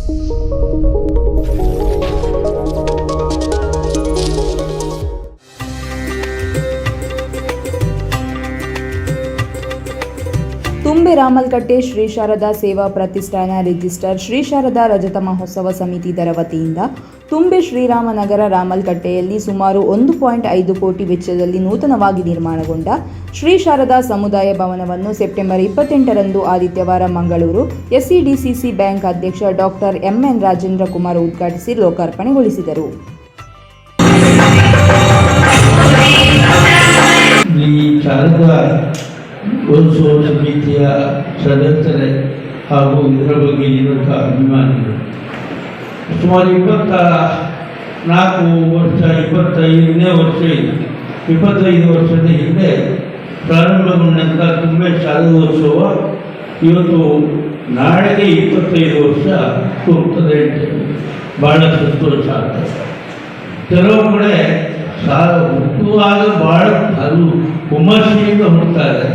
ತುಂಬೆ ರಾಮಲ್ಕಟ್ಟೆ ಶ್ರೀ ಶಾರದಾ ಸೇವಾ ಪ್ರತಿಷ್ಠಾನ ರಿಜಿಸ್ಟರ್ ಶ್ರೀ ಶಾರದಾ ರಜತ ಮಹೋತ್ಸವ ಸಮಿತಿ ಇದರ ವತಿಯಿಂದ ತುಂಬೆ ಶ್ರೀರಾಮನಗರ ರಾಮಲ್ಕಟ್ಟೆಯಲ್ಲಿ ಸುಮಾರು 1.5 ಕೋಟಿ ವೆಚ್ಚದಲ್ಲಿ ನೂತನವಾಗಿ ನಿರ್ಮಾಣಗೊಂಡ ಶ್ರೀ ಶಾರದಾ ಸಮುದಾಯ ಭವನವನ್ನು ಸೆಪ್ಟೆಂಬರ್ 28ರಂದು ಆದಿತ್ಯವಾರ ಮಂಗಳೂರು ಎಸ್ಸಿಡಿಸಿಸಿ ಬ್ಯಾಂಕ್ ಅಧ್ಯಕ್ಷ ಡಾಕ್ಟರ್ ಎಂಎನ್ ರಾಜೇಂದ್ರ ಕುಮಾರ್ ಉದ್ಘಾಟಿಸಿ ಲೋಕಾರ್ಪಣೆಗೊಳಿಸಿದರು. ಉತ್ಸವ ಸಮಿತಿಯ ಸದಸ್ಯರೇ ಹಾಗೂ ಇದರ ಬಗ್ಗೆ ಇರುವಂಥ ಅಭಿಮಾನಿಗಳು ಸುಮಾರು 25 ವರ್ಷದ ಹಿಂದೆ ಪ್ರಾರಂಭಗೊಂಡಂಥ ತುಂಬೆ ಶಾರದೋತ್ಸವ ಇವತ್ತು ನಾಳೆಗೆ 25 ವರ್ಷ ಹೋಗ್ತದೆ. ಭಾಳ ಸಂತೋಷ ಆಗ್ತದೆ. ಕೆಲವು ಕಡೆ ಹುಟ್ಟುವಾಗ ಭಾಳ ಅದು ಹುಮ್ಮಸ್ಸಿನಿಂದ ಹುಡ್ತಾರೆ.